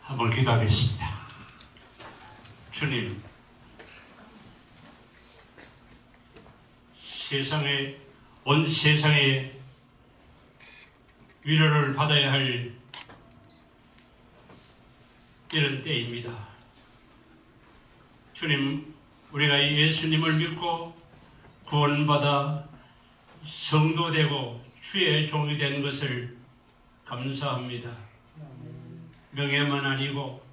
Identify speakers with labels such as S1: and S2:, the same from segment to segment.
S1: 한번 기도하겠습니다. 주님, 온 세상에 위로를 받아야 할 이런 때입니다. 주님, 우리가 예수님을 믿고 구원받아 성도되고 주의 종이 된 것을 감사합니다. 명예만 아니고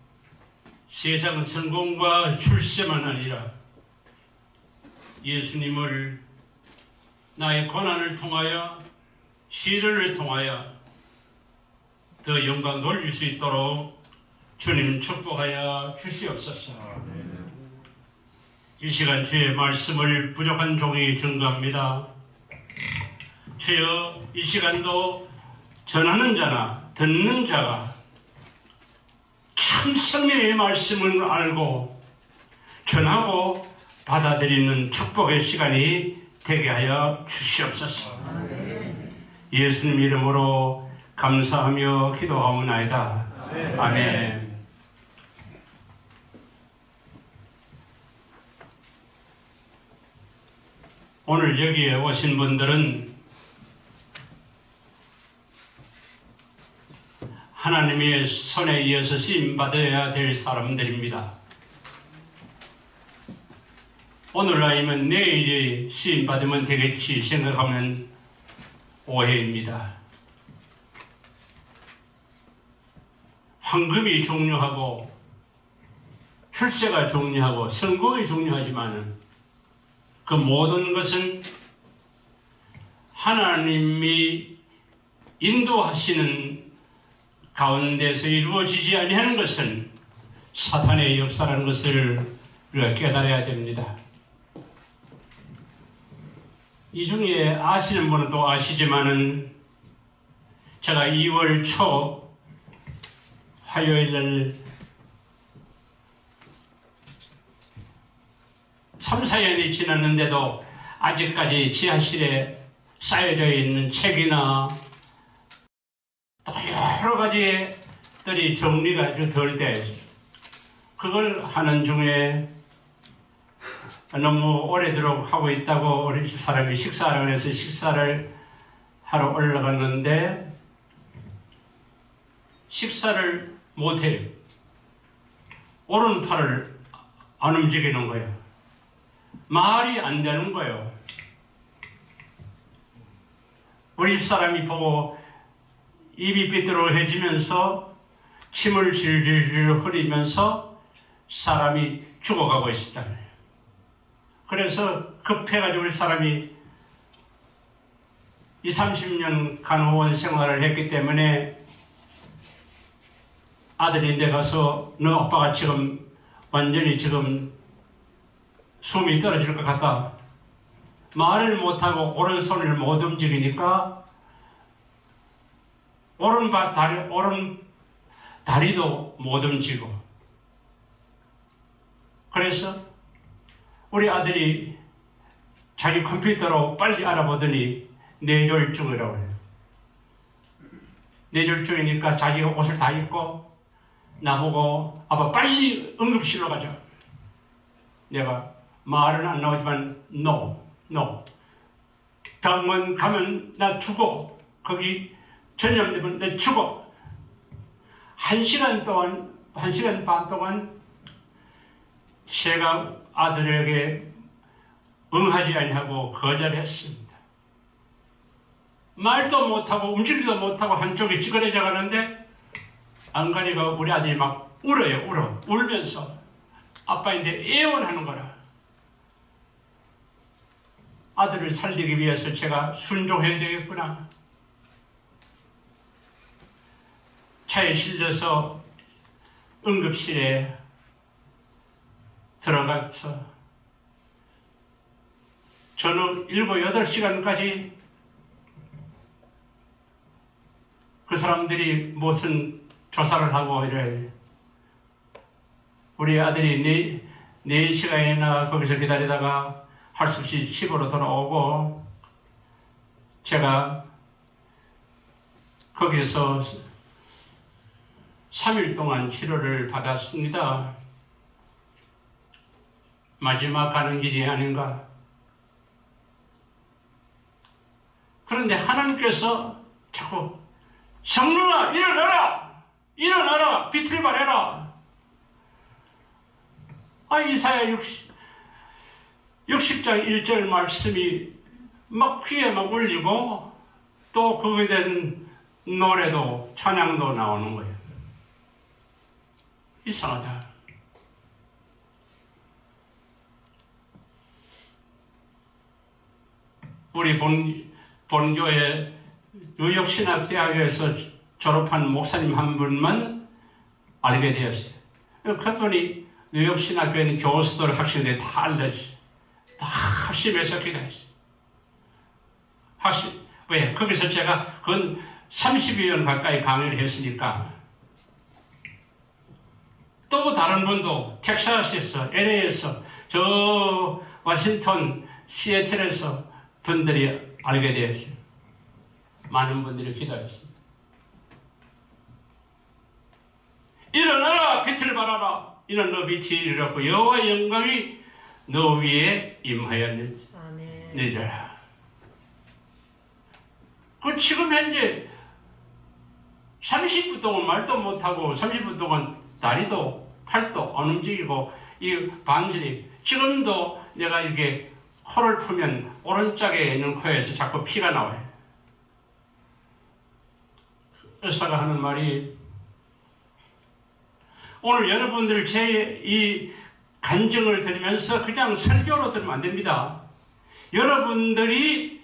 S1: 세상 성공과 출세만 아니라 예수님을 나의 고난을 통하여 시련을 통하여 더 영광 돌릴 수 있도록 주님 축복하여 주시옵소서. 이 시간 주의 말씀을 부족한 종이 증거합니다. 주여, 이 시간도 전하는 자나 듣는 자가 참 생명의 말씀을 알고 전하고 받아들이는 축복의 시간이 되게 하여 주시옵소서. 예수님 이름으로 감사하며 기도하옵나이다. 아멘. 오늘 여기에 오신 분들은 하나님의 손에 이어서 쓰임받아야 될 사람들입니다. 오늘 아니면 내일이 쓰임받으면 되겠지 생각하면 오해입니다. 황금이 중요하고 출세가 중요하고 성공이 중요하지만 그 모든 것은 하나님이 인도하시는 가운데서 이루어지지 아니하는 것은 사탄의 역사라는 것을 우리가 깨달아야 됩니다. 이 중에 아시는 분은 또 아시지만은 제가 2월 초 화요일 날 3, 4년이 지났는데도 아직까지 지하실에 쌓여져 있는 책이나 또 여러 가지들이 정리가 덜 돼. 그걸 하는 중에 너무 오래도록 하고 있다고 우리 집사람이 식사하라고 해서 식사를 하러 올라갔는데 식사를 못해요. 오른팔을 안 움직이는 거예요. 말이 안 되는 거예요. 우리 집사람이 보고 입이 삐뚤어해지면서 침을 질질 흘리면서 사람이 죽어가고 있었다. 그래서 급해가지고 우리 사람이 20-30년 간호원 생활을 했기 때문에 아들이 내 가서 너 아빠가 지금 완전히 지금 숨이 떨어질 것 같다. 말을 못하고 오른손을 못 움직이니까 오른 다리도 못 움직이고. 그래서 우리 아들이 자기 컴퓨터로 빨리 알아보더니 뇌졸중이라고 해요. 뇌졸중이니까 자기가 옷을 다 입고 나보고 아빠 빨리 응급실로 가자. 내가 말은 안 나오지만 no. 병원 가면 나 죽어. 거기 전염되면 나 죽어. 1시간 반 동안 제가 아들에게 응하지 아니하고 거절했습니다. 말도 못하고 움직이지도 못하고 한쪽이 찌그러져 가는데 안가니가 우리 아들이 막 울어요. 울면서 아빠인데 애원하는 거라. 아들을 살리기 위해서 제가 순종해야 되겠구나. 차에 실려서 응급실에 들어가서 저는 7, 8시간까지 그 사람들이 무슨 조사를 하고 이래. 우리 아들이 4시간이나 거기서 기다리다가 할 수 없이 집으로 돌아오고 제가 거기서 3일 동안 치료를 받았습니다. 마지막 가는 길이 아닌가. 그런데 하나님께서 자꾸 성령아 일어나라! 일어나라! 빛을 발해라! 이사야 60장 1절 말씀이 막 귀에 막 울리고 또 거기에 대한 노래도 찬양도 나오는 거예요. 이상하다. 우리 본교회 뉴욕신학대학에서 졸업한 목사님 한 분만 알게 되었어요. 그분이 뉴욕신학교에 있는 교수들, 학생들이 다 알려지. 다 합심해서 기다렸어요. 왜? 거기서 제가 근 30여 년 가까이 강의를 했으니까. 또 다른 분도 텍사스에서, LA에서, 저 워싱턴, 시애틀에서 분들이 알게 되었어요. 많은 분들이 기다렸습니다. 일어나라! 빛을 발하라! 이는 너 빛이 이르렀고 여호와의 영광이 너 위에 임하였느니라. 그 지금 현재 30분 동안 말도 못하고 30분 동안 다리도 팔도 안 움직이고 이 반절이 지금도 내가 이게 코를 풀면 오른쪽에 있는 코에서 자꾸 피가 나와요. 의사가 하는 말이 오늘 여러분들 제 이 간증을 들으면서 그냥 설교로 들으면 안 됩니다. 여러분들이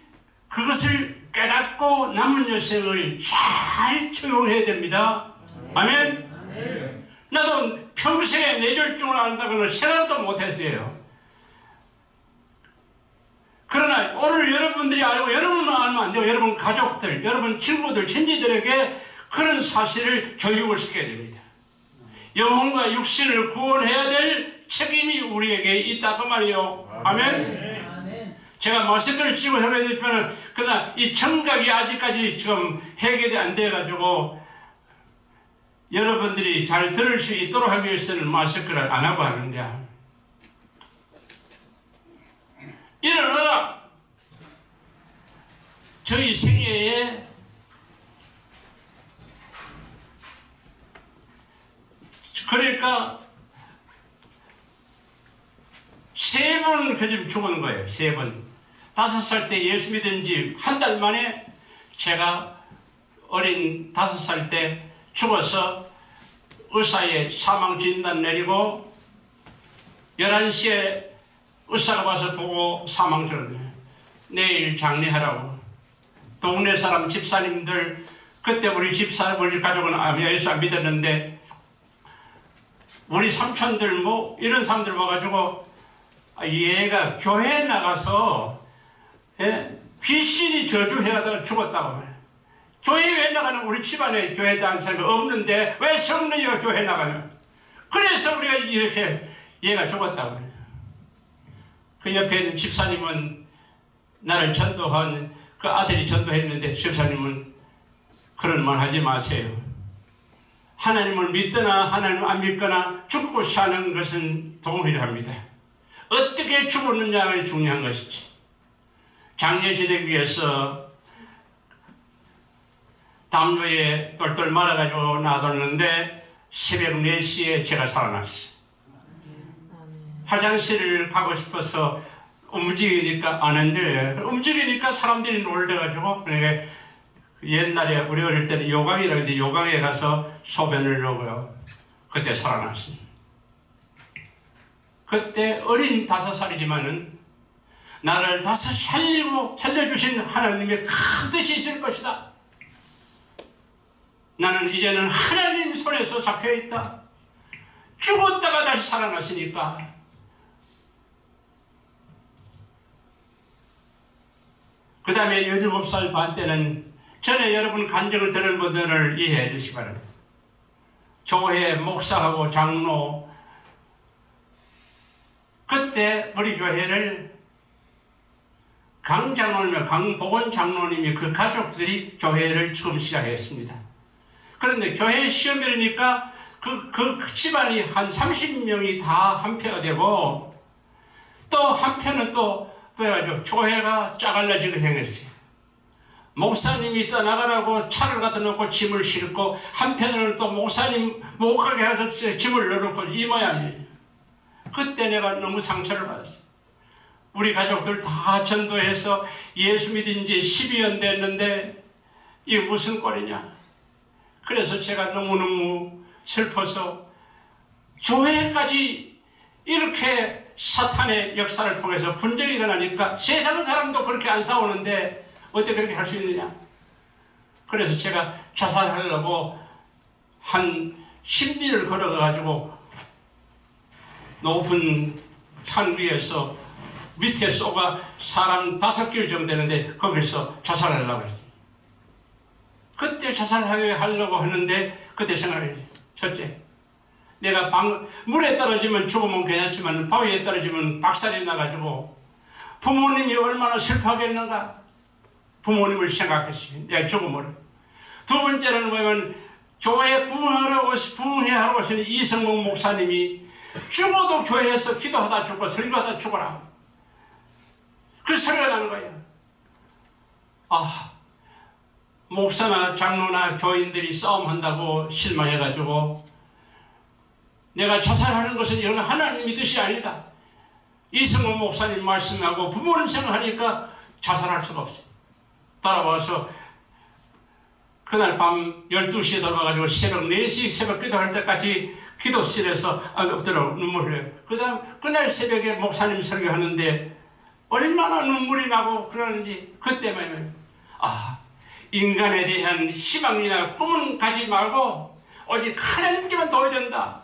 S1: 그것을 깨닫고 남은 여생을 잘 적용해야 됩니다. 아멘? 나도 평생에 뇌졸중을 앓다고는 생각도 못했어요. 그러나 오늘 여러분들이 알고 여러분만 알면 안 되고 여러분 가족들, 여러분 친구들, 친지들에게 그런 사실을 교육을 시켜야 됩니다. 영혼과 육신을 구원해야 될 책임이 우리에게 있다 그 말이에요. 아멘? 제가 마스크를 찍고 설명해드렸지만 그러나 이 청각이 아직까지 지금 해결이 안 돼가지고 여러분들이 잘 들을 수 있도록 하기 위해서는 마스크를 안 하고 하는데 일어나라! 저희 생애에 그러니까 3번 그 죽은 거예요. 3번. 5살 때 예수 믿은 지 한 달 만에 제가 어린 5살 때 죽어서 의사의 사망 진단 내리고 11시에 의사가 와서 보고 사망 전에 내일 장례하라고. 동네 사람 집사님들 그때 우리 우리 가족은 예수 안 믿었는데 우리 삼촌들 뭐 이런 사람들 와가지고 얘가 교회에 나가서 귀신이 저주해하다가 죽었다고. 교회에 나가는 우리 집안에 교회 다니는 사람이 없는데 왜 성령이가 교회에 나가냐. 그래서 우리가 이렇게 얘가 죽었다고. 그 옆에 있는 집사님은 나를 전도한 그 아들이 전도했는데 집사님은 그런 말 하지 마세요. 하나님을 믿거나 하나님을 안 믿거나 죽고 사는 것은 동일합니다. 어떻게 죽었느냐가 중요한 것이지. 장례 지내기 위해서 담요에 똘똘 말아가지고 놔뒀는데 새벽 4시에 제가 살아났어요. 화장실을 가고 싶어서 움직이니까 안 한대. 움직이니까 사람들이 놀래가지고 그러니까 옛날에 우리 어릴 때는 요강이라고 했는데 요강에 가서 소변을 넣어요. 그때 살아났어요. 그때 어린 5살이지만은 나를 다시 살려주신 하나님의 큰 뜻이 있을 것이다. 나는 이제는 하나님 손에서 잡혀있다. 죽었다가 다시 살아났으니까 그 다음에 17살 반 때는 전에 여러분 간증을 들은 분들을 이해해 주시기 바랍니다. 교회 목사하고 장로 그때 우리 교회를 강 장로님과 강복원 장로님이 그 가족들이 교회를 처음 시작했습니다. 그런데 교회 시험이니까 그 집안이 한 30명이 다 한패가 되고 또 한편은 또 해가지고 교회가 짜갈라지게 생겼어요. 목사님이 떠나가라고 차를 갖다 놓고 짐을 싣고 한편으로는 또 목사님 못 가게 해서 짐을 넣어놓고 이 모양이에요. 그때 내가 너무 상처를 받았어요. 우리 가족들 다 전도해서 예수 믿은 지 12년 됐는데 이게 무슨 꼴이냐. 그래서 제가 너무너무 슬퍼서 교회까지 이렇게 사탄의 역사를 통해서 분쟁이 일어나니까 세상 사람도 그렇게 안 싸우는데 어떻게 그렇게 할 수 있느냐. 그래서 제가 자살하려고 한 10리를 걸어가지고 높은 산 위에서 밑에 쏘가 사람 5길 정도 되는데 거기서 자살하려고 했어요. 그때 자살하려고 했는데 그때 생각했어요. 첫째, 내가 물에 떨어지면 죽으면 괜찮지만 바위에 떨어지면 박살이 나가지고 부모님이 얼마나 슬퍼하겠는가. 부모님을 생각했어요. 내가 죽음을. 두 번째는 뭐냐면 교회에 부흥회하러 오신 이성목 목사님이 죽어도 교회에서 기도하다 죽고 설교하다 죽어라. 그 소리가 나는 거예요. 아, 목사나 장로나 교인들이 싸움한다고 실망해가지고 내가 자살하는 것은 이건 하나님의 뜻이 아니다. 이성원 목사님 말씀하고 부모님 생각하니까 자살할 수가 없어요. 따라와서 그날 밤 12시에 돌아가지고 새벽 4시 새벽 기도할 때까지 기도실에서 엎드려 눈물을 흘려요. 그 다음 그날 새벽에 목사님 설교하는데 얼마나 눈물이 나고 그러는지 그때 말이에요. 아, 인간에 대한 희망이나 꿈은 가지 말고 오직 하나님께만 도와야 된다.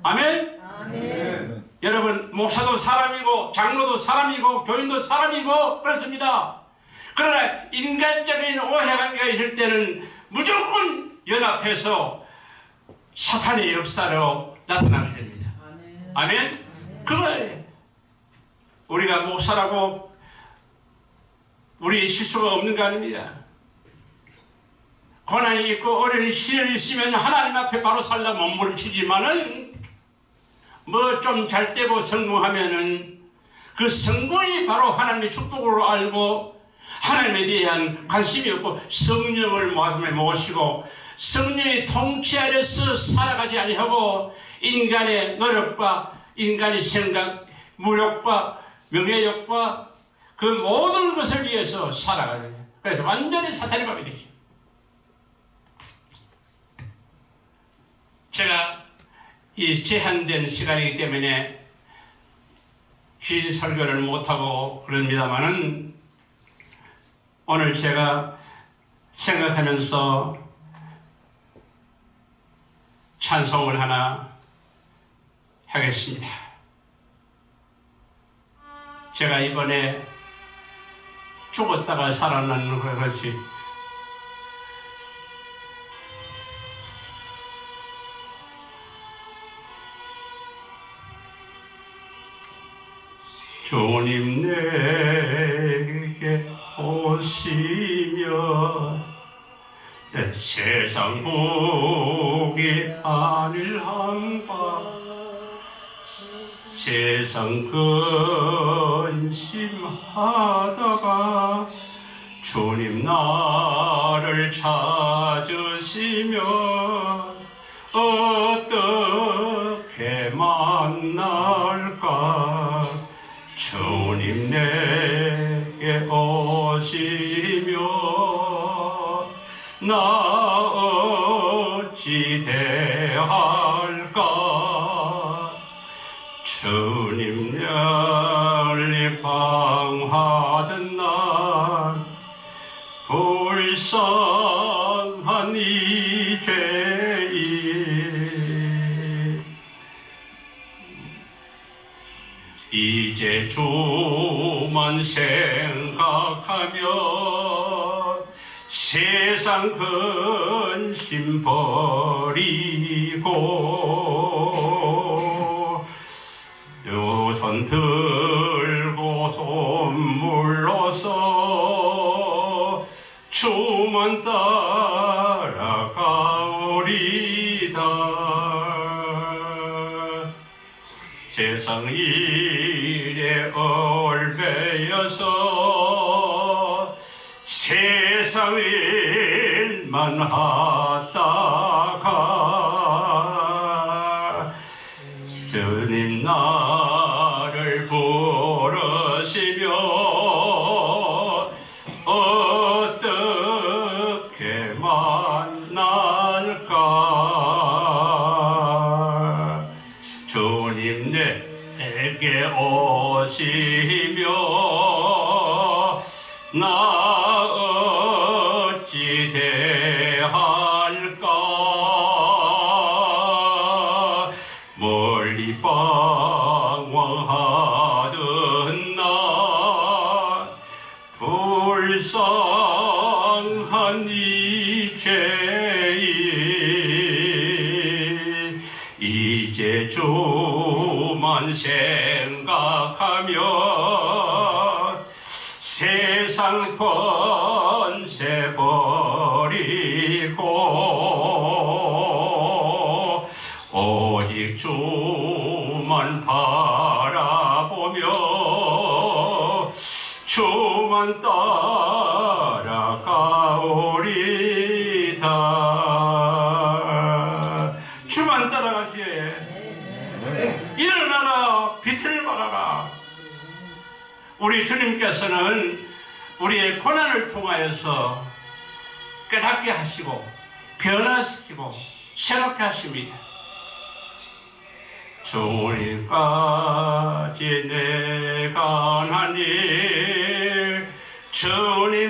S1: 아멘? 아멘. 여러분, 목사도 사람이고 장로도 사람이고 교인도 사람이고 그렇습니다. 그러나 인간적인 오해관계가 있을 때는 무조건 연합해서 사탄의 역사로 나타나게 됩니다. 아멘? 아멘? 그거예요. 우리가 목사라고 우리 실수가 없는 거 아닙니다. 고난이 있고 어려운 시련이 있으면 하나님 앞에 바로 살라 몸부림치지만은 뭐 좀 잘 되고 성공하면은 그 성공이 바로 하나님의 축복으로 알고 하나님에 대한 관심이 없고 성령을 마음에 모시고 성령의 통치 아래서 살아가지 아니하고 인간의 노력과 인간의 생각, 무력과 명예욕과 그 모든 것을 위해서 살아가야 돼요. 그래서 완전히 사탄의 밥이 되죠. 제가 이 제한된 시간이기 때문에 긴 설교를 못하고 그럽니다만은 오늘 제가 생각하면서 찬송을 하나 하겠습니다. 제가 이번에 죽었다가 살아나는 것이 주님 내게 오시며 내 세상 복이 아닐함과 세상 근심하다가 주님 나를 찾으시며 어떻게 만날까. 주님 내게 오시며 나 어찌 대할까. 주님 열리 방하던 날 불쌍한 이 죄인 이제 주만 생각하며 세상 근심 버리고 두 손 들고 손물러서 주만 따라가오. 세상 일에 얼매여서 세상 일만 하다가 주님 나를 부르시며 어떻게 만날까. 주님 내게 오시며 나 어찌 대할까. 멀리 방황하던 나 불쌍한 이제이 이제 주만 생각하며 세상 권세 버리고 오직 주만 바라보며 주만 따라가오리다. 주만 따라가시에. 일어나라 빛을 발하라. 우리 주님께서는 우리의 고난을 통하여서 깨닫게 하시고 변화시키고 새롭게 하십니다. 주님까지 내가 한 일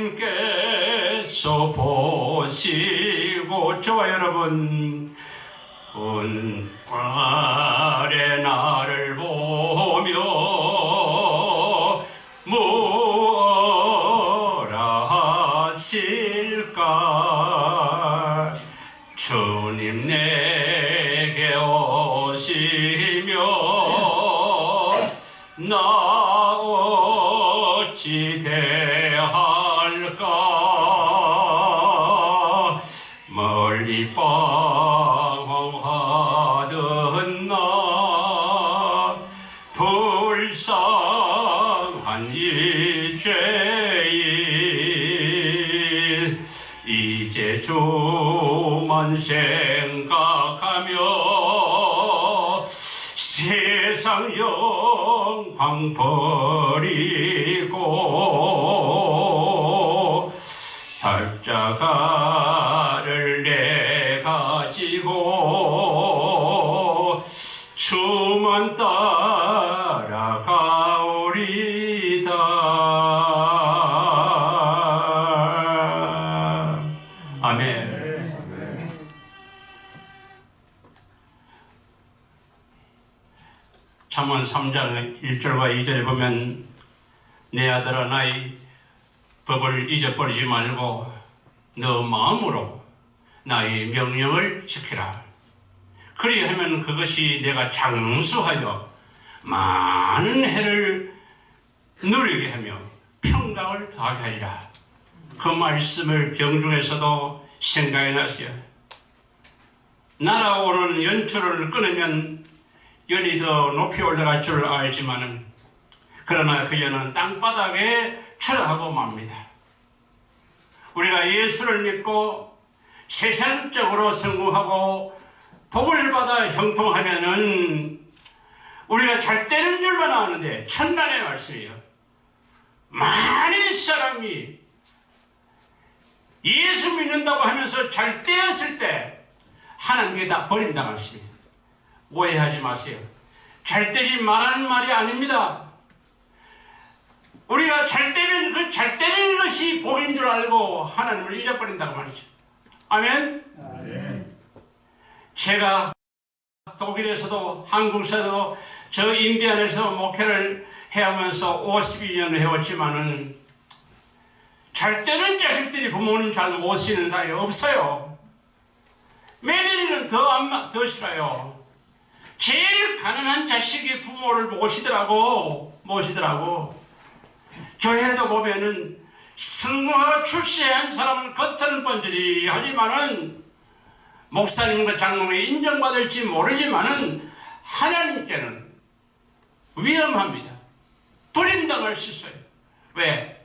S1: 주님께서 보시고 저와 여러분 아래 나를 보며 뭐라 하실까. 주님 내게 오시며 나 어찌 대할까. 멀리 방황하던 나 불쌍한 이죄인 이제 주만 생각하며 세상 영광 버리고 십자가를 내 가지고 주만 따라가오리다. 아멘. 잠언 3장 1절과 2절에 보면 내 아들아 나의 법을 잊어버리지 말고 너 마음으로 나의 명령을 지키라. 그리하면 그것이 내가 장수하여 많은 해를 누리게 하며 평강을 더하게 하리라. 그 말씀을 병중에서도 생각해 나시오. 날아오는 연출을 끊으면 연이 더 높이 올라갈 줄 알지만은 그러나 그 연은 땅바닥에 추락하고 맙니다. 우리가 예수를 믿고 세상적으로 성공하고 복을 받아 형통하면은 우리가 잘 되는 줄만 아는데 천만의 말씀이에요. 많은 사람이 예수 믿는다고 하면서 잘 되었을 때 하나님께 다 버린다고 하십니다. 오해하지 마세요. 잘 되지 말하는 말이 아닙니다. 우리가 잘 되는 그 잘 되는 것이 복인 줄 알고 하나님을 잊어버린다고 말이죠. 아멘. 아멘. 제가 독일에서도 한국에서도 저 인디안에서 목회를 해오면서 52년을 해왔지만은 잘 되는 자식들이 부모님 잘 모시는 사이 없어요. 며느리는 더 싫어요. 제일 가난한 자식이 부모를 모시더라고. 교회도 보면은 성공하고 출세한 사람은 겉은 번지르 하지만은 목사님과 장로에 인정받을지 모르지만은 하나님께는 위험합니다. 버림당할 수 있어요. 왜?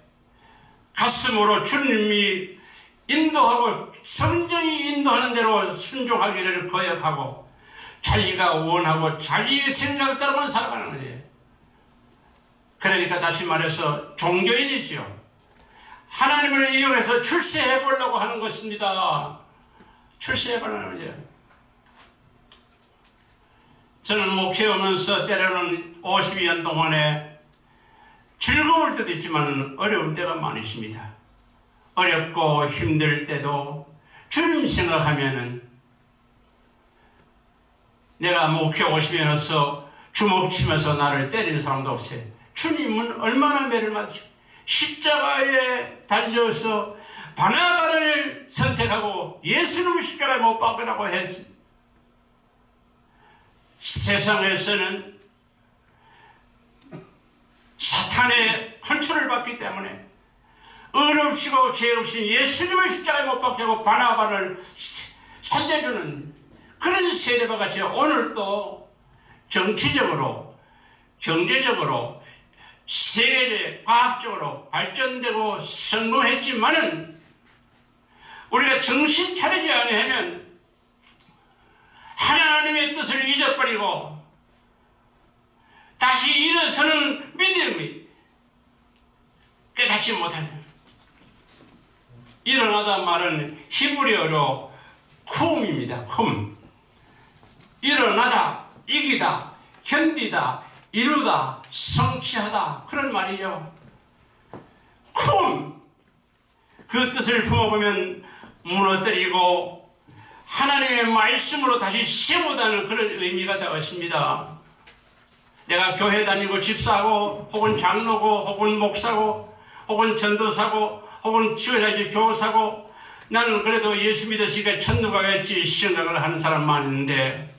S1: 가슴으로 주님이 인도하고 성령이 인도하는 대로 순종하기를 거역하고 자기가 원하고 자기의 생각대로만 살아가는 거예요. 그러니까 다시 말해서 종교인이지요. 하나님을 이용해서 출세해 보려고 하는 것입니다. 출세해 보려는 거예요. 저는 목회하면서 때로는 52년 동안에 즐거울 때도 있지만 어려울 때가 많이 있습니다. 어렵고 힘들 때도 주님 생각하면은 내가 목회 50년에서 주먹 치면서 나를 때리는 사람도 없어요. 주님은 얼마나 매를 맞으시고 십자가에 달려서 바나바를 선택하고 예수님을 십자가에 못 박으라고 했습니다. 세상에서는 사탄의 컨트롤을 받기 때문에 의롭시고 죄 없인 예수님을 십자가에 못 박게 하고 바나바를 살려주는 그런 세대와 같이 오늘도 정치적으로 경제적으로 세계적 과학적으로 발전되고 성공했지만은 우리가 정신 차리지 않으면 하나님의 뜻을 잊어버리고 다시 일어서는 믿음이 깨닫지 못하는 일어나다 말은 히브리어로 쿰입니다. 쿰. 일어나다, 이기다, 견디다, 이루다, 성취하다 그런 말이죠. 쿰. 그 뜻을 품어보면 무너뜨리고 하나님의 말씀으로 다시 세우다는 그런 의미가 되었습니다. 내가 교회 다니고 집사고 혹은 장로고 혹은 목사고 혹은 전도사고 혹은 지원하기 교사고 나는 그래도 예수 믿으시니까 천국 가겠지 생각을 하는 사람 많은데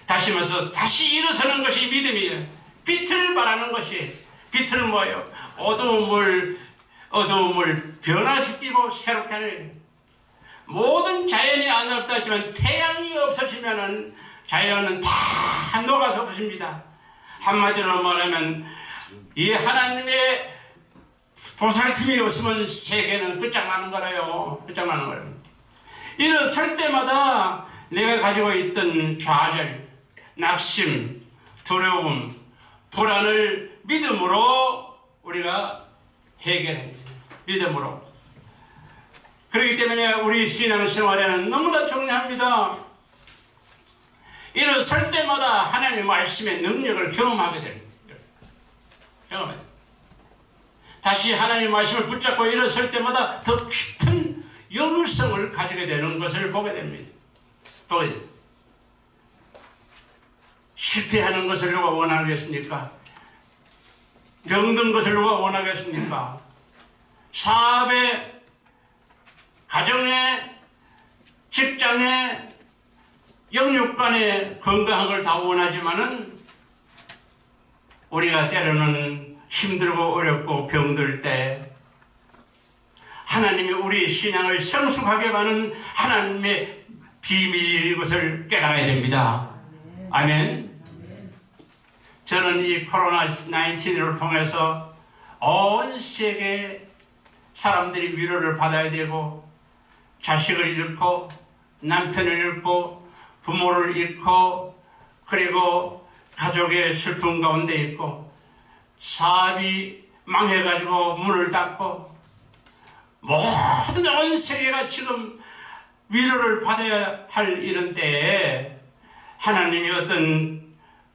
S1: 다시 말해서 다시 일어서는 것이 믿음이에요. 빛을 발하는 것이 빛은 뭐예요? 어두움을 변화시키고 새롭게 하는 모든 자연이 아름답다 했지만 태양이 없어지면은 자연은 다 녹아서 없습니다. 한마디로 말하면 이 하나님의 보살핌이 없으면 세계는 끝장나는 거라요. 끝장나는 거예요. 일어설 때마다 내가 가지고 있던 좌절, 낙심, 두려움, 불안을 믿음으로 우리가 해결해야죠. 믿음으로. 그렇기 때문에 우리 신앙생활에는 너무나 중요합니다. 일어설 때마다 하나님의 말씀의 능력을 경험하게 됩니다. 경험해요. 다시 하나님의 말씀을 붙잡고 일어설 때마다 더 깊은 영성을 가지게 되는 것을 보게 됩니다. 실패하는 것을 누가 원하겠습니까? 병든 것을 누가 원하겠습니까? 사업에, 가정에, 직장에, 영육간에 건강한 걸 다 원하지만은 우리가 때로는 힘들고 어렵고 병들 때 하나님이 우리 신앙을 성숙하게 하는 하나님의 비밀인 것을 깨달아야 됩니다. 아멘. 저는 이 코로나19를 통해서 온 세계 사람들이 위로를 받아야 되고 자식을 잃고 남편을 잃고 부모를 잃고 그리고 가족의 슬픔 가운데 있고 사업이 망해가지고 문을 닫고 모든 온 세계가 지금 위로를 받아야 할 이런 때에 하나님이 어떤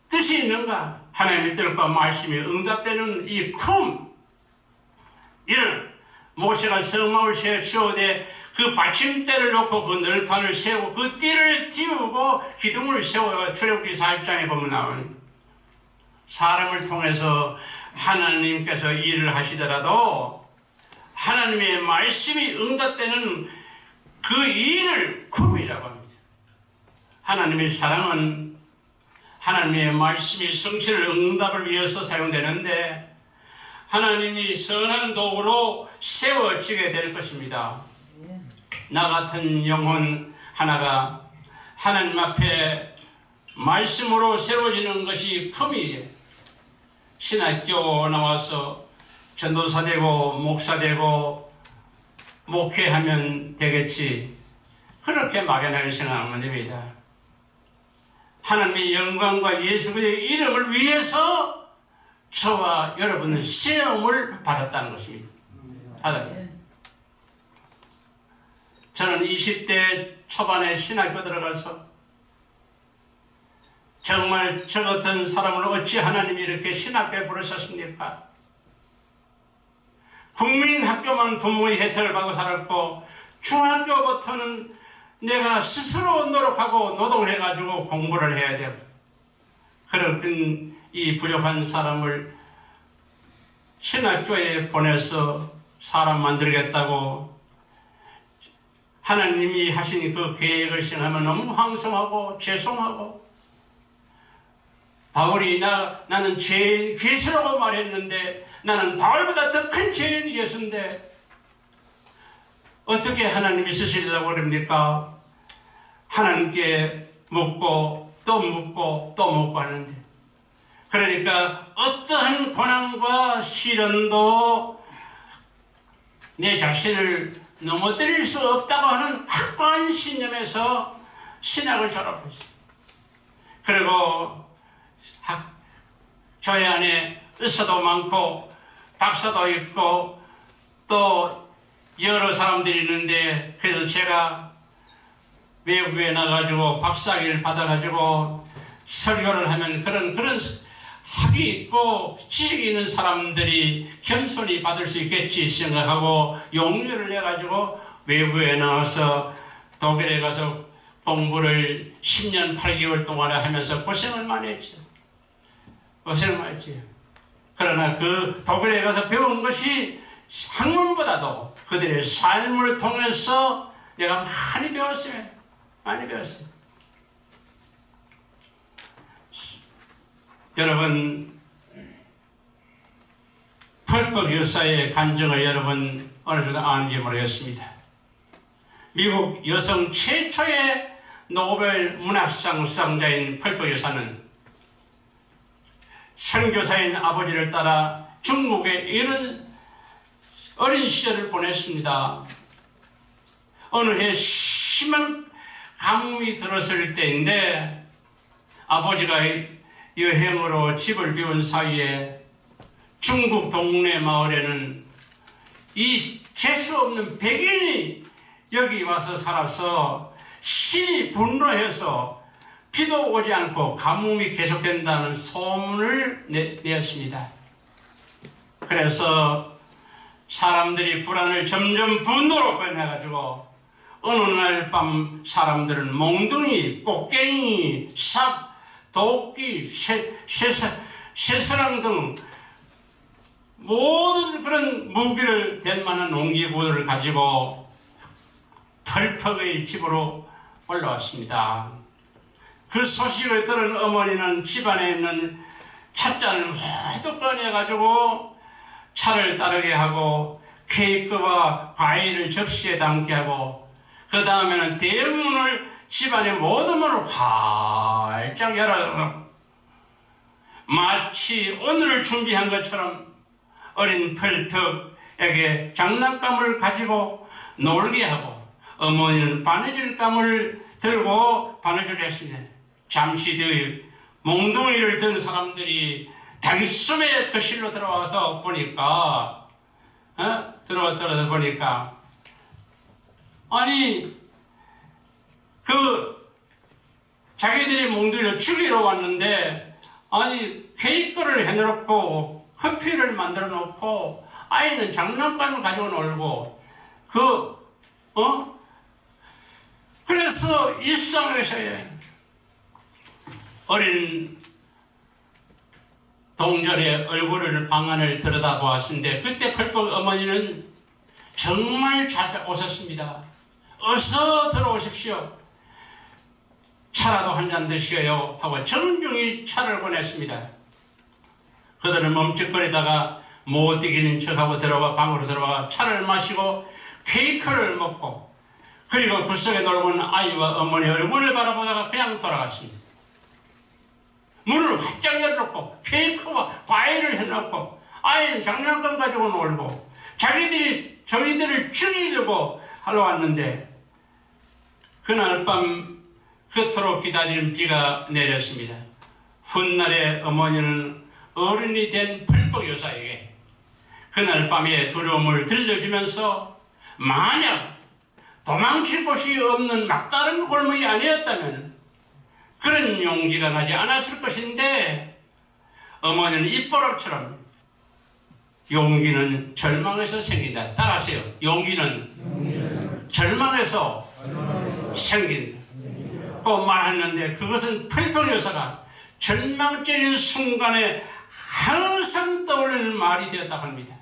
S1: 뜻이 있는가? 하나님의 뜻과 말씀이 응답되는 이 이런 모세가 성막을 세우되 그 받침대를 놓고 그 널판을 세우고 그 띠를 띄우고 기둥을 세워 출애굽기 4장에 보면 나오는 사람을 통해서 하나님께서 일을 하시더라도 하나님의 말씀이 응답되는 그 일을 쿰이라고 합니다. 하나님의 사랑은 하나님의 말씀이 성취를 응답을 위해서 사용되는데 하나님이 선한 도구로 세워지게 될 것입니다. 나 같은 영혼 하나가 하나님 앞에 말씀으로 세워지는 것이 쿰이에요. 신학교 나와서 전도사 되고 목사 되고 목회하면 되겠지, 그렇게 막연하게 생각하면 됩니다. 하나님의 영광과 예수의 이름을 위해서 저와 여러분은 시험을 받았다는 것입니다. 받았다. 저는 20대 초반에 신학교 들어가서 정말 저 같은 사람을 어찌 하나님이 이렇게 신학교에 부르셨습니까? 국민학교만 부모의 혜택을 받고 살았고, 중학교부터는 내가 스스로 노력하고 노동해가지고 공부를 해야 되고, 그런 이 부족한 사람을 신학교에 보내서 사람 만들겠다고 하나님이 하신 그 계획을 생각하면 너무 황송하고 죄송하고, 바울이 나는 죄인 괴수라고 말했는데 나는 바울보다 더 큰 죄인 괴수인데 어떻게 하나님이 쓰시려고 그럽니까? 하나님께 묻고 또 묻고 또 묻고 하는데, 그러니까 어떠한 고난과 시련도 내 자신을 넘어뜨릴 수 없다고 하는 확고한 신념에서 신학을 졸업했어요. 그리고 교회 안에 의사도 많고 박사도 있고 또 여러 사람들이 있는데, 그래서 제가 외국에 나가지고 박사학위를 받아가지고 설교를 하면 그런 학위 있고 지식이 있는 사람들이 겸손히 받을 수 있겠지 생각하고 용기를 내가지고 외국에 나와서 독일에 가서 공부를 10년 8개월 동안에 하면서 고생을 많이 했죠. 고생을 많이 했지. 그러나 그 독일에 가서 배운 것이 학문보다도 그들의 삶을 통해서 내가 많이 배웠어요. 많이 배웠어요. 여러분, 펄퍼 여사의 간증을 여러분 어느 정도 아는지 모르겠습니다. 미국 여성 최초의 노벨 문학상 수상자인 펄퍼 여사는 선교사인 아버지를 따라 중국에 이런 어린 시절을 보냈습니다. 어느 해 심한 가뭄이 들었을 때인데 아버지가 여행으로 집을 비운 사이에 중국 동네 마을에는 이 재수 없는 백인이 여기 와서 살아서 신이 분노해서 비도 오지 않고 가뭄이 계속된다는 소문을 내었습니다. 그래서 사람들이 불안을 점점 분노로 변해가지고 어느 날 밤 사람들은 몽둥이, 꽃갱이, 삽, 도끼, 쇠사랑 등 모든 그런 무기를 될 만한 농기구를 가지고 펄퍽의 집으로 올라왔습니다. 그 소식을 들은 어머니는 집안에 있는 찻잔을 모두 꺼내가지고 차를 따르게 하고 케이크와 과일을 접시에 담게 하고, 그 다음에는 대문을 집안의 모든 문을 활짝 열어 마치 오늘을 준비한 것처럼 어린 펄퍽에게 장난감을 가지고 놀게 하고, 어머니는 바느질감을 들고 바느질을 했습니다. 잠시 뒤 몽둥이를 든 사람들이 단숨에 그 실로 들어와서 보니까 들어와서 보니까 아니 그 자기들이 몽둥이를 죽이러 왔는데 아니 케이크를 해놓고 커피를 만들어 놓고 아이는 장난감을 가지고 놀고 그래서 일상에서의 어린 동절의 얼굴을 방안을 들여다보았는데 그때 펄펄 어머니는 정말 잘 오셨습니다. 어서 들어오십시오. 차라도 한 잔 드시어요 하고 정중히 차를 보냈습니다. 그들은 멈칫거리다가 못 이기는 척하고 방으로 들어와 차를 마시고 케이크를 먹고 그리고 굴속에 놀고 있는 아이와 어머니 얼굴을 바라보다가 그냥 돌아갔습니다. 문을 문을 활짝 열어놓고 케이크와 과일을 해놓고 아이는 장난감 가지고 놀고 저희들을 죽이려고 하러 왔는데 그날 밤 그토록 기다리는 비가 내렸습니다. 훗날에 어머니는 어른이 된 풀복여사에게 그날 밤에 두려움을 들려주면서 만약 도망칠 곳이 없는 막다른 골목이 아니었다면 그런 용기가 나지 않았을 것인데 어머니는 입버릇처럼 용기는 절망에서 생긴다. 따라하세요. 용기는 절망에서 생긴다. 꼭 말했는데 그것은 풀복여사가 절망적인 순간에 항상 떠오르는 말이 되었다고 합니다.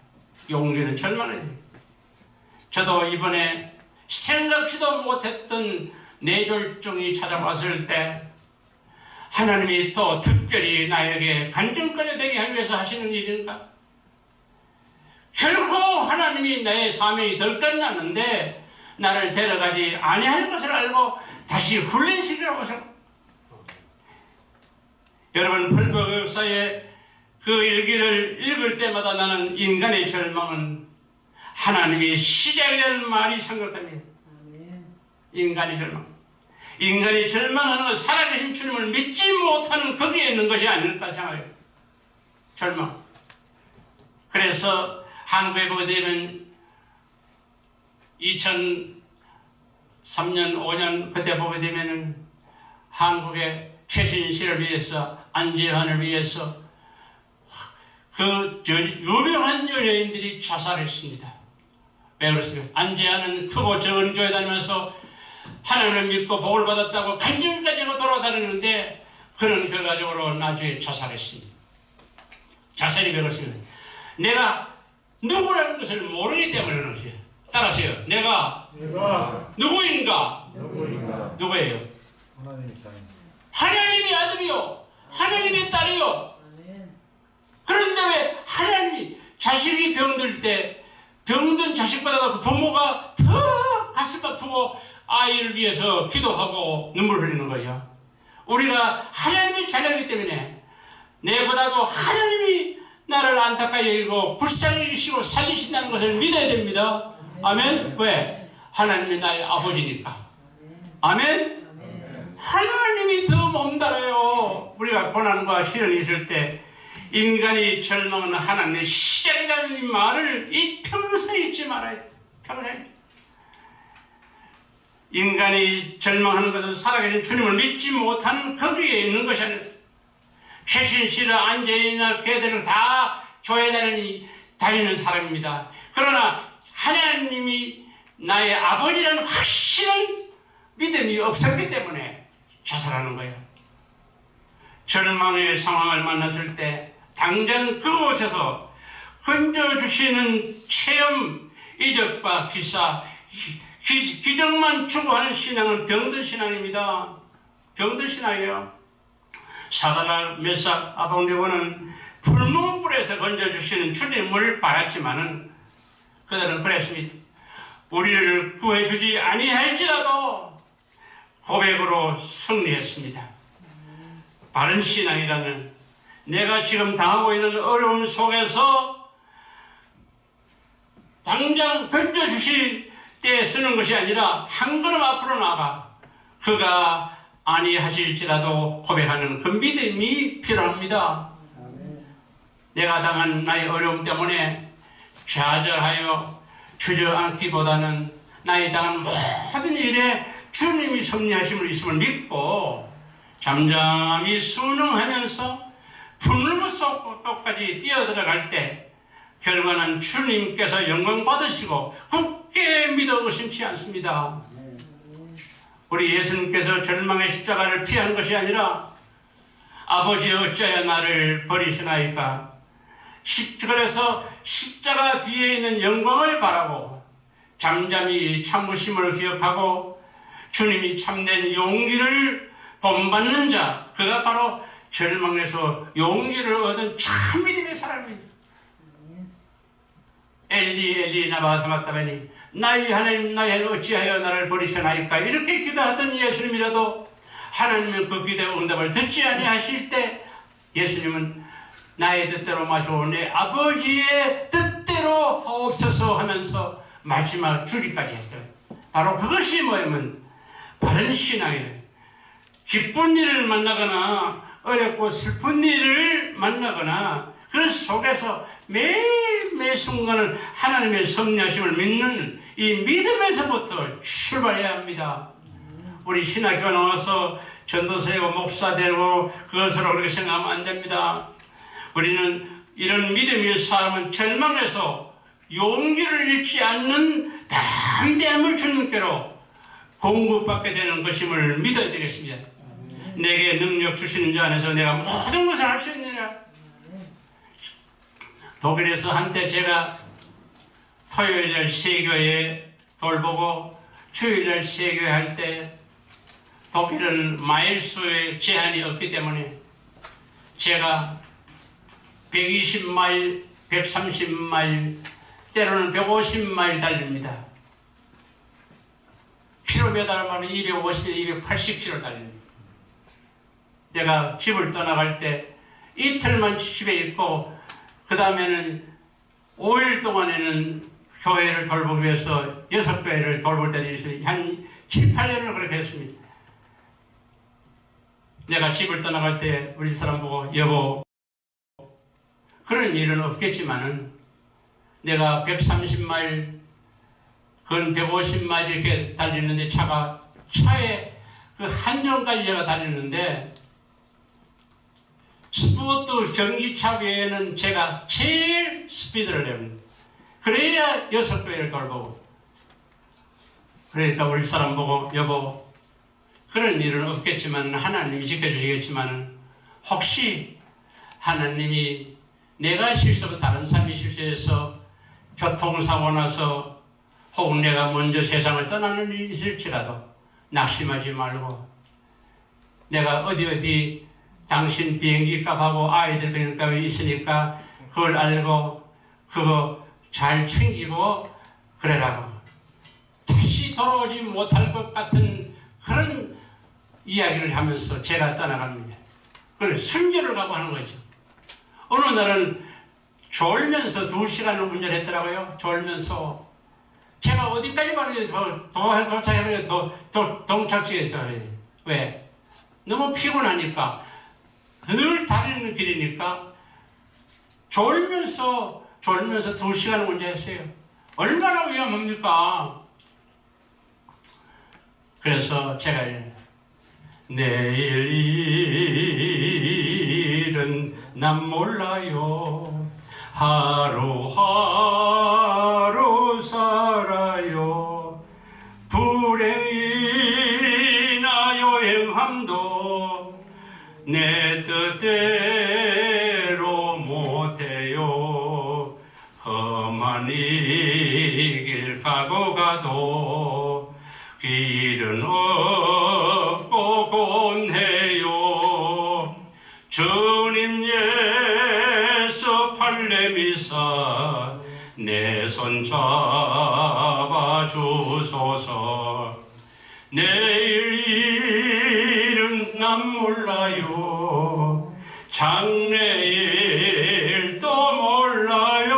S1: 용기는 절망에서. 저도 이번에 생각지도 못했던 뇌졸중이 찾아왔을 때 하나님이 또 특별히 나에게 간증거리 되게 하기 위해서 하시는 일인가? 결코 하나님이 내 사명이 덜 끝났는데 나를 데려가지 아니할 것을 알고 다시 훈련시키라고 하셨고, 여러분 풀복여사의 그 일기를 읽을 때마다 나는 인간의 절망은 하나님의 시작이라는 말이 생각합니다. 인간의 절망. 인간이 절망하는 건 살아계신 주님을 믿지 못하는 거기에 있는 것이 아닐까 생각해요. 절망. 그래서 한국에 보게 되면 2003년, 5년 그때 보게 되면은 한국의 최신실을 위해서, 안재환을 위해서 그 유명한 연예인들이 자살했습니다. 왜 그렇습니까? 안재환은 크고 적은 교회 다니면서 하나님을 믿고 복을 받았다고 간증까지 하고 돌아다니는데 그런 결과적으로 나중에 자살했습니다. 자살이 왜 그렇습니까? 내가 누구라는 것을 모르기 때문에 그런 것이에요. 따라하세요. 내가 누구인가? 누구예요? 하나님의 아들이요, 하나님의 딸이요. 그런데 왜 하나님이 자식이 병들 때 병든 자식보다 부모가 더 가슴 아프고 아이를 위해서 기도하고 눈물 흘리는 거예요. 우리가 하나님의 자녀이기 때문에 내보다도 하나님이 나를 안타까이 여기고 불쌍히 여기시고 살리신다는 것을 믿어야 됩니다. 아멘? 왜? 하나님이 나의 아버지니까. 아멘? 하나님이 더 몸달아요. 우리가 고난과 시련이 있을 때 인간이 절망하는 하나님의 시작이라는 이 말을 이 평생 잊지 말아야 돼. 평생. 인간이 절망하는 것은 살아계신 주님을 믿지 못하는 거기에 있는 것이 아니라 최신실이나 안재인이나 걔들은 다 교회 다니는 사람입니다. 그러나 하나님이 나의 아버지라는 확실한 믿음이 없었기 때문에 자살하는 거예요. 절망의 상황을 만났을 때 당장 그곳에서 건져주시는 체험, 이적과 기사, 기적만 추구하는 신앙은 병든 신앙입니다. 병든 신앙이에요. 사드락, 메삭, 아벳네고는 불문불에서 건져주시는 주님을 바랐지만은 그들은 그랬습니다. 우리를 구해주지 아니할지라도 고백으로 승리했습니다. 바른 신앙이라는 내가 지금 당하고 있는 어려움 속에서 당장 건져주실 때 쓰는 것이 아니라 한 걸음 앞으로 나가 그가 아니하실지라도 고백하는 그 믿음이 필요합니다. 내가 당한 나의 어려움 때문에 좌절하여 주저앉기보다는 나의 당한 모든 일에 주님이 섭리하심을 있음을 믿고 잠잠히 순응하면서 품을 속까지 뛰어들어갈 때 결과는 주님께서 영광 받으시고 굳게 믿어 의심치 않습니다. 우리 예수님께서 절망의 십자가를 피한 것이 아니라 아버지 어찌하여 나를 버리시나이까, 그래서 십자가 뒤에 있는 영광을 바라고 잠잠히 참으심을 기억하고 주님이 참된 용기를 본받는 자, 그가 바로 절망에서 용기를 얻은 참 믿음의 사람입니다. 엘리 엘리 나마 사마타베니, 나의 하나님 나의 어찌하여 나를 버리시나이까, 이렇게 기도하던 예수님이라도 하나님은 그 기도의 응답을 듣지 아니하실 때 예수님은 나의 뜻대로 마시고 내 아버지의 뜻대로 하옵소서 하면서 마지막 주기까지 했어요. 바로 그것이 뭐냐면 바른 신앙이에요. 기쁜 일을 만나거나 어렵고 슬픈 일을 만나거나 그 속에서 매일 순간을 하나님의 섭리하심을 믿는 이 믿음에서부터 출발해야 합니다. 우리 신학교 나와서 전도사이고 목사 되고 그것으로 그렇게 생각하면 안 됩니다. 우리는 이런 믿음의 삶은 절망에서 용기를 잃지 않는 담대함을 주님께로 공급받게 되는 것임을 믿어야 되겠습니다. 내게 능력 주시는 자 안에서 내가 모든 것을 할 수 있느냐. 독일에서 한때 제가 토요일날 세교회 돌보고 주일날 세교회 할 때 독일은 마일수의 제한이 없기 때문에 제가 120마일, 130마일, 때로는 150마일 달립니다. 킬로미터만 250, 280km 달립니다. 내가 집을 떠나갈 때 이틀만 집에 있고 그 다음에는 5일 동안에는 교회를 돌보기 위해서 6교회를 돌볼 때도 있어요. 한 7, 8년을 그렇게 했습니다. 내가 집을 떠나갈 때 우리 사람 보고 여보 그런 일은 없겠지만은 내가 130마일 그건 150마일 이렇게 달리는데 차에 그 한정까지 제가 달리는데 스포츠 전기차 외에는 제가 제일 스피드를 냅니다. 그래야 6교회를 돌보고 그러니까 우리 사람 보고 여보 그런 일은 없겠지만 하나님이 지켜주시겠지만 혹시 하나님이 내가 실수하고 다른 사람이 실수해서 교통사고 나서 혹은 내가 먼저 세상을 떠나는 일이 있을지라도 낙심하지 말고 내가 어디 당신 비행기 값하고 아이들 비행기 값이 있으니까 그걸 알고 그거 잘 챙기고 그래라고 다시 돌아오지 못할 것 같은 그런 이야기를 하면서 제가 떠나갑니다. 그걸 순교를 가고 하는 거죠. 어느 날은 졸면서 2시간을 운전했더라고요. 졸면서 제가 어디까지 가는지 도착하는 동착지였죠. 왜? 너무 피곤하니까 늘 다니는 길이니까 졸면서 2시간을 운전했어요. 얼마나 위험합니까? 그래서 제가 내일 일은 난 몰라요. 하루하루 살아요. 불행이나 여행함도 내 뜻대로 못해요. 험한 이 길 가고 가도 길은 없고 곤해요. 주님 예수 팔레미사 내 손 잡아주소서. 내일 일은 난 몰라요. 장래일도 몰라요.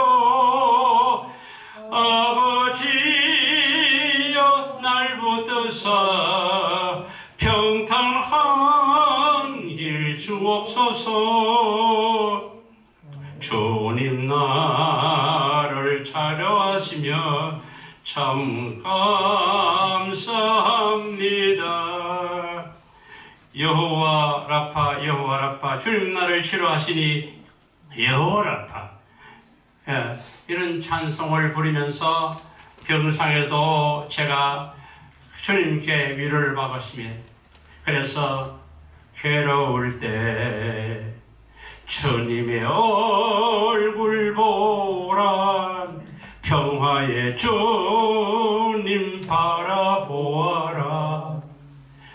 S1: 아버지여 날 붙드사 평탄한 길 주옵소서. 주님 나를 차려하시며 참 감사합니다. 여호와 라파 여호와 라파 주님 나를 치료하시니 여호와 라파. 이런 찬송을 부르면서 병상에도 제가 주님께 위로를 받았습니다. 그래서 괴로울 때 주님의 얼굴 보라. 평화의 주님 바라보아라.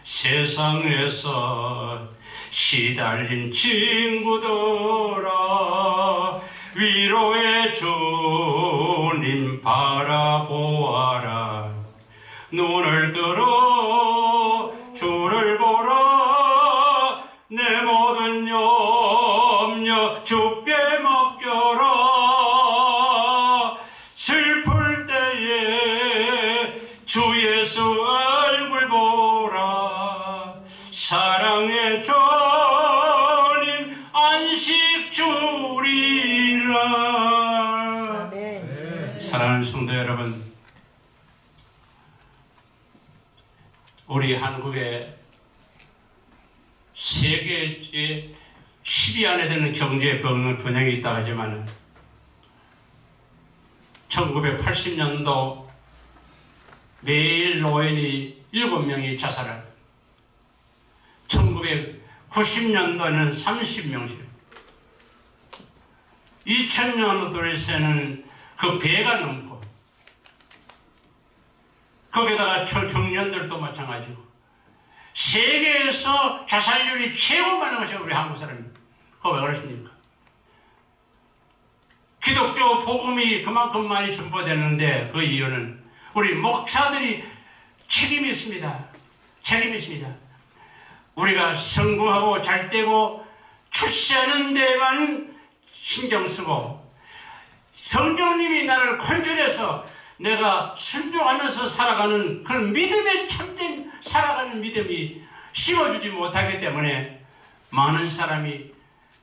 S1: 세상에서 시달린 친구들아 위로의 주님 바라보아라. 눈을 들어 주를 보라. 내 모든 주께 맡겨라. 슬플 때에 주 예수 얼굴 보라. 사랑의 주님 안식 주리라. 사랑하는 성도 여러분, 우리 한국에 세계의 10위 안에 드는 경제 번영이 있다 하지만 1980년도 매일 노인이 7명이 자살하고 1990년도에는 30명씩, 2000년도 들어서는 그 배가 넘고, 거기다가 청년들도 마찬가지고, 세계에서 자살률이 최고 많은 것이 우리 한국 사람입니다. 그거 왜 그렇습니까? 기독교 복음이 그만큼 많이 전파되는데 그 이유는 우리 목사들이 책임이 있습니다. 책임이 있습니다. 우리가 성공하고 잘되고 출세하는 데만 신경 쓰고, 성령님이 나를 컨트롤해서 내가 순종하면서 살아가는 그런 믿음의 참된 살아가는 믿음이 심어주지 못하기 때문에 많은 사람이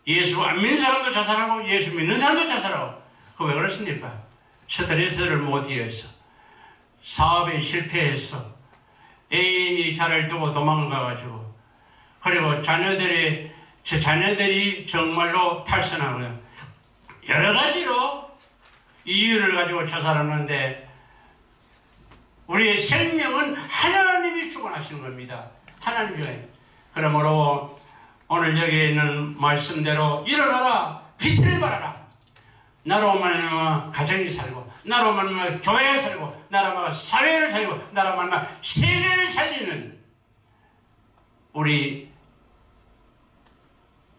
S1: 예수 안 믿는 사람도 자살하고 예수 믿는 사람도 자살하고. 그거 왜 그렇습니까? 스트레스를 못 이겨서, 사업에 실패해서, 애인이 자를 두고 도망가가지고, 그리고 자녀들이 정말로 탈선하고요. 여러 가지로 이유를 가지고 자살하는데, 우리의 생명은 하나님이 주관하시는 겁니다. 하나님 중에. 그러므로 오늘 여기 있는 말씀대로 일어나라, 빛을 발하라. 나로 말미암아 가정이 살고, 나로 말미암아 교회가 살고, 나로 말미암아 사회를 살고, 나로 말미암아 세계를 살리는 우리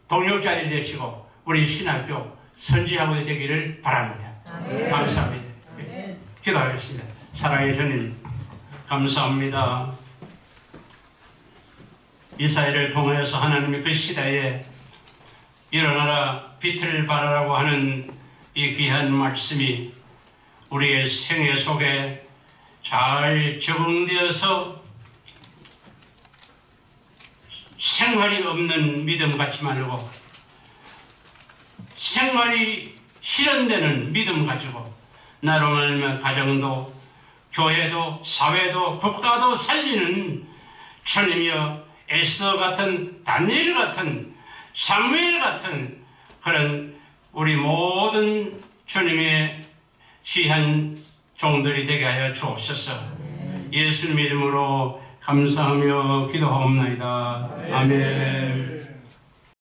S1: 동역자들이 되시고 우리 신학교 선지하고 되기를 바랍니다. 아멘. 감사합니다. 아멘. 기도하겠습니다. 사랑의 주님, 감사합니다. 이사야를 통해서 하나님의 그 시대에 일어나라 빛을 발하라고 하는 이 귀한 말씀이 우리의 생애 속에 잘 적응되어서 생활이 없는 믿음 갖지 말고 생활이 실현되는 믿음 가지고 나로 말미암아 가정도 교회도 사회도 국가도 살리는 주님이여, 에스더 같은, 다니엘 같은, 사무엘 같은 그런 우리 모든 주님의 귀한 종들이 되게 하여 주옵소서. 예수님 이름으로 감사하며 기도하옵나이다. 아멘.